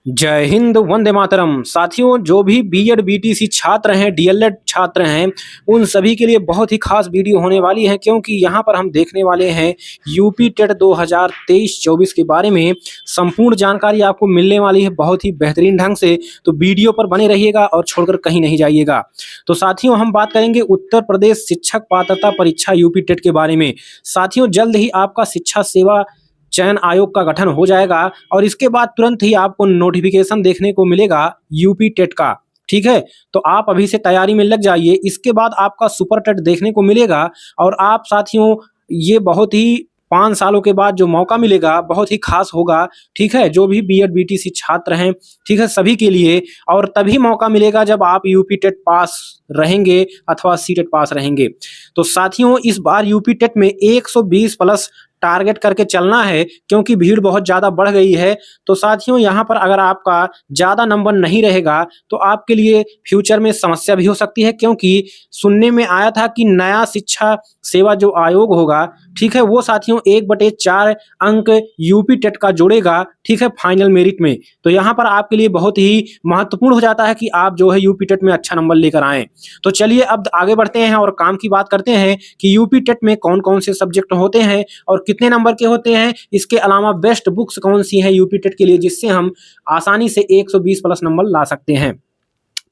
जय हिंद, वंदे मातरम। साथियों, जो भी बीएड बीटीसी छात्र हैं, डीएलएड छात्र हैं, उन सभी के लिए बहुत ही खास वीडियो होने वाली है, क्योंकि यहाँ पर हम देखने वाले हैं यूपी टेट 2023-24 के बारे में संपूर्ण जानकारी आपको मिलने वाली है बहुत ही बेहतरीन ढंग से। तो वीडियो पर बने रहिएगा और छोड़कर कहीं नहीं जाइएगा। तो साथियों, हम बात करेंगे उत्तर प्रदेश शिक्षक पात्रता परीक्षा यूपी टेट के बारे में। साथियों, जल्द ही आपका शिक्षा सेवा चयन आयोग का गठन हो जाएगा और इसके बाद तुरंत ही आपको नोटिफिकेशन देखने को मिलेगा यूपी टेट का। ठीक है, तो आप अभी से तैयारी में लग जाइए। इसके बाद आपका सुपर टेट देखने को मिलेगा और आप साथियों, ये बहुत ही 5 सालों के बाद जो मौका मिलेगा बहुत ही खास होगा। ठीक है, जो भी बीएड बीटीसी छात्र हैं, ठीक है, सभी के लिए। और तभी मौका मिलेगा जब आप यूपी टेट पास रहेंगे अथवा सी टेट पास रहेंगे। तो साथियों, इस बार यूपी टेट में 120 प्लस टारगेट करके चलना है, क्योंकि भीड़ बहुत ज़्यादा बढ़ गई है। तो साथियों, यहाँ पर अगर आपका ज़्यादा नंबर नहीं रहेगा तो आपके लिए फ्यूचर में समस्या भी हो सकती है, क्योंकि सुनने में आया था कि नया शिक्षा सेवा जो आयोग होगा, ठीक है, वो साथियों 1/4 अंक यूपी टेट का जोड़ेगा, ठीक है, फाइनल मेरिट में। तो यहाँ पर आपके लिए बहुत ही महत्वपूर्ण हो जाता है कि आप जो है यूपी टेट में अच्छा नंबर लेकर आएँ। तो चलिए अब आगे बढ़ते हैं और काम की बात करते हैं कि यूपी टेट में कौन कौन से सब्जेक्ट होते हैं और कितने नंबर के होते हैं। इसके अलावा बेस्ट बुक्स कौन सी हैं यूपी टेट के लिए, जिससे हम आसानी से 120 प्लस नंबर ला सकते हैं।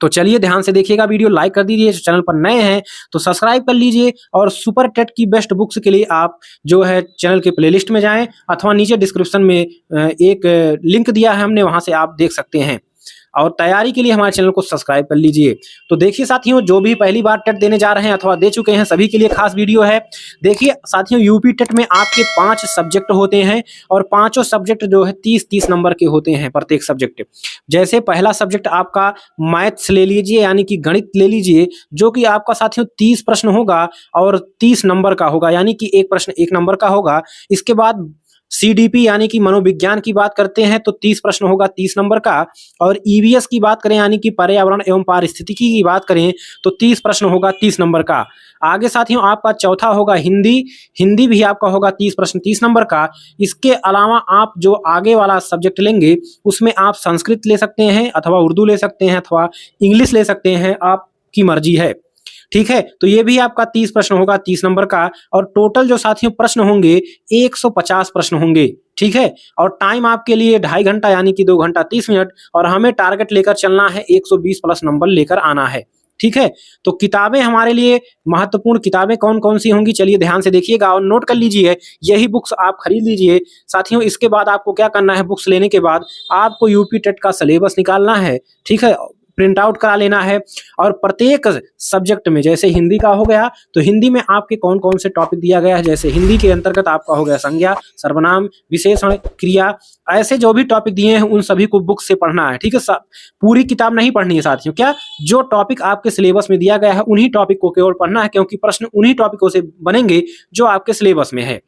तो चलिए ध्यान से देखिएगा, वीडियो लाइक कर दीजिए, चैनल पर नए हैं तो सब्सक्राइब कर लीजिए। और सुपर टेट की बेस्ट बुक्स के लिए आप जो है चैनल के प्लेलिस्ट में जाएं अथवा नीचे डिस्क्रिप्शन में एक लिंक दिया है हमने, वहां से आप देख सकते हैं। और तैयारी के लिए हमारे चैनल को सब्सक्राइब कर लीजिए। तो देखिए साथियों, जो भी पहली बार टेट देने जा रहे हैं अथवा दे चुके हैं, सभी के लिए खास वीडियो है। देखिए साथियों, यूपी टेट में आपके 5 सब्जेक्ट होते हैं और पांचों सब्जेक्ट जो है 30-30 नंबर के होते हैं प्रत्येक सब्जेक्ट। जैसे पहला सब्जेक्ट आपका मैथ्स ले लीजिए, यानी कि गणित ले लीजिए, जो कि आपका साथियों 30 प्रश्न होगा और 30 नंबर का होगा, यानी कि एक प्रश्न 1 नंबर का होगा। इसके बाद सीडीपी यानी कि मनोविज्ञान की बात करते हैं तो 30 प्रश्न होगा 30 नंबर का। और ईवीएस की बात करें, यानी कि पर्यावरण एवं पारिस्थितिकी की बात करें तो 30 प्रश्न होगा 30 नंबर का। आगे साथियों, आपका चौथा होगा हिंदी। हिंदी भी आपका होगा 30 प्रश्न 30 नंबर का। इसके अलावा आप जो आगे वाला सब्जेक्ट लेंगे उसमें आप संस्कृत ले सकते हैं अथवा उर्दू ले सकते हैं अथवा इंग्लिश ले सकते हैं, आपकी मर्जी है। ठीक है, तो ये भी आपका 30 प्रश्न होगा 30 नंबर का। और टोटल जो साथियों प्रश्न होंगे 150 प्रश्न होंगे। ठीक है, और टाइम आपके लिए 2.5 घंटा यानी कि 2 घंटा 30 मिनट। और हमें टारगेट लेकर चलना है, 120 प्लस नंबर लेकर आना है। ठीक है, तो किताबें हमारे लिए महत्वपूर्ण किताबें कौन कौन सी होंगी, चलिए ध्यान से देखिएगा और नोट कर लीजिए। यही बुक्स आप खरीद लीजिए साथियों। इसके बाद आपको क्या करना है, बुक्स लेने के बाद आपको यूपी टेट का सिलेबस निकालना है। ठीक है, प्रिंट आउट करा लेना है। और प्रत्येक सब्जेक्ट में, जैसे हिंदी का हो गया तो हिंदी में आपके कौन कौन से टॉपिक दिया गया है, जैसे हिंदी के अंतर्गत आपका हो गया संज्ञा, सर्वनाम, विशेषण, क्रिया, ऐसे जो भी टॉपिक दिए हैं उन सभी को बुक से पढ़ना है। ठीक है, पूरी किताब नहीं पढ़नी है साथियों। क्या, जो टॉपिक आपके सिलेबस में दिया गया है उन्हीं टॉपिक को केवल पढ़ना है, क्योंकि प्रश्न उन्हीं टॉपिकों से बनेंगे जो आपके सिलेबस में है।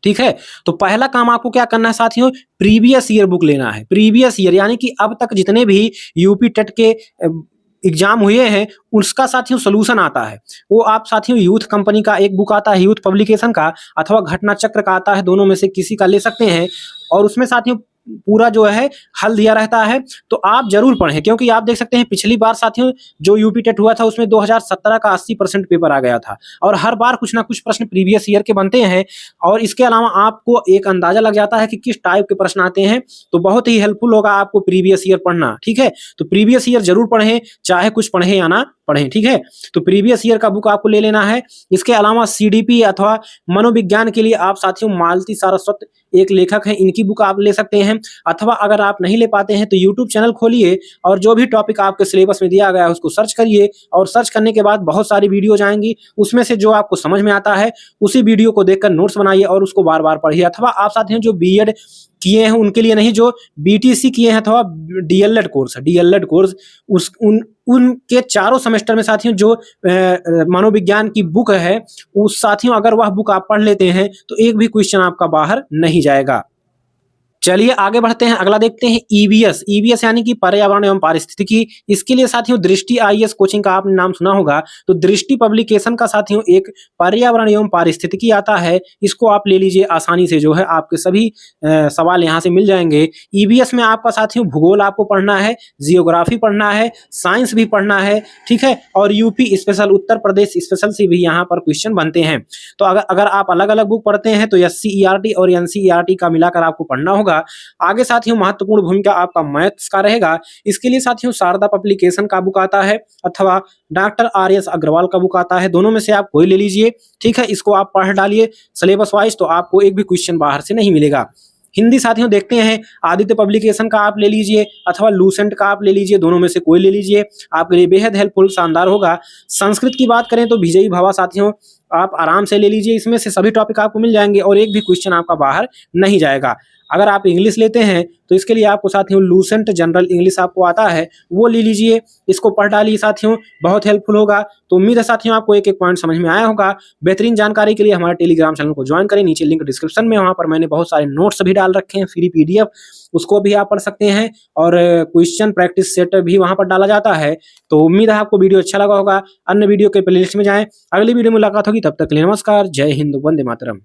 ठीक है, तो पहला काम आपको क्या करना है साथियों, प्रीवियस ईयर बुक लेना है। प्रीवियस ईयर यानी कि अब तक जितने भी यूपी टेट के एग्जाम हुए हैं उसका साथियों सोल्यूशन आता है। वो आप साथियों यूथ कंपनी का एक बुक आता है, यूथ पब्लिकेशन का, अथवा घटना चक्र का आता है, दोनों में से किसी का ले सकते हैं। और उसमें साथियों पूरा जो है हल दिया रहता है, तो आप जरूर पढ़ें। क्योंकि आप देख सकते हैं पिछली बार साथियों जो यूपी टेट हुआ था उसमें 2017 का 80% पेपर आ गया था। और हर बार कुछ ना कुछ प्रश्न प्रीवियस ईयर के बनते हैं। और इसके अलावा आपको एक अंदाजा लग जाता है कि किस टाइप के प्रश्न आते हैं। तो बहुत ही हेल्पफुल होगा आपको प्रीवियस ईयर पढ़ना। ठीक है, तो प्रीवियस ईयर जरूर पढ़ें, चाहे कुछ पढ़े या ना पढ़ें। ठीक है, तो प्रीवियस ईयर का बुक आपको ले लेना है। इसके अलावा सीडीपी अथवा मनोविज्ञान के लिए आप साथियों मालती सारस्वत एक लेखक हैं, इनकी बुक आप ले सकते हैं। अथवा अगर आप नहीं ले पाते हैं तो यूट्यूब चैनल खोलिए और जो भी टॉपिक आपके सिलेबस में दिया गया है उसको सर्च करिए। और सर्च करने के बाद बहुत सारी वीडियोज आएंगी, उसमें से जो आपको समझ में आता है उसी वीडियो को देखकर नोट्स बनाइए और उसको बार बार पढ़िए। अथवा आप साथियों जो बीएड किए हैं उनके लिए नहीं, जो बीटीसी किए हैं अथवा डीएलएड कोर्स है, डीएलएड कोर्स उनके चारों सेमेस्टर में साथियों जो मनोविज्ञान की बुक है, उस साथियों अगर वह बुक आप पढ़ लेते हैं तो एक भी क्वेश्चन आपका बाहर नहीं जाएगा। चलिए आगे बढ़ते हैं, अगला देखते हैं ईवीएस। ईवीएस यानी कि पर्यावरण एवं पारिस्थितिकी। इसके लिए साथियों दृष्टि आईएएस कोचिंग का आपने नाम सुना होगा, तो दृष्टि पब्लिकेशन का साथियों एक पर्यावरण एवं पारिस्थितिकी आता है, इसको आप ले लीजिए आसानी से, जो है आपके सभी सवाल यहाँ से मिल जाएंगे। ईवीएस में आपका साथियों भूगोल आपको पढ़ना है, जियोग्राफी पढ़ना है, साइंस भी पढ़ना है, ठीक है, और UP special, Uttar Pradesh special से भी यहाँ पर क्वेश्चन बनते हैं। तो अगर आप अलग अलग बुक पढ़ते हैं तो एससीईआरटी और एनसीईआरटी का मिलाकर आपको पढ़ना होगा। आगे साथियों महत्वपूर्ण भूमिका आपका मैथ्स का रहेगा। इसके लिए साथियों शारदा पब्लिकेशन का बुक आता है अथवा डॉक्टर आर.एस. अग्रवाल का बुक आता है, दोनों में से आप कोई ले लीजिए, ठीक है। इसको आप पढ़ डालिए सिलेबस वाइज, तो आपको एक भी क्वेश्चन बाहर से नहीं मिलेगा। हिंदी साथियों देखते हैं, आदित्य पब्लिकेशन का आप ले लीजिए अथवा लूसेंट का आप ले लीजिए, दोनों में से कोई ले लीजिए, आपके लिए बेहद हेल्पफुल शानदार होगा। संस्कृत की बात करें तो विजयी भवा साथियों आप आराम से ले लीजिए, इसमें से सभी टॉपिक आपको मिल जाएंगे और एक भी क्वेश्चन आपका बाहर नहीं जाएगा। अगर आप इंग्लिश लेते हैं तो इसके लिए आपको साथियों लूसेंट जनरल इंग्लिश आपको आता है, वो ले लीजिए, इसको पढ़ डालिए साथियों, बहुत हेल्पफुल होगा। तो उम्मीद है साथियों आपको एक एक पॉइंट समझ में आया होगा। बेहतरीन जानकारी के लिए हमारे टेलीग्राम चैनल को ज्वाइन करें, नीचे लिंक डिस्क्रिप्शन में, वहां पर मैंने बहुत सारे नोट्स भी डाल रखे हैं, फ्री पीडीएफ, उसको भी आप पढ़ सकते हैं और क्वेश्चन प्रैक्टिस सेट भी वहां पर डाला जाता है। तो उम्मीद है आपको वीडियो अच्छा लगा होगा। अन्य वीडियो के प्लेलिस्ट में जाएं, अगली वीडियो में मुलाकात होगी, तब तक के लिए नमस्कार, जय हिंद, वंदे मातरम।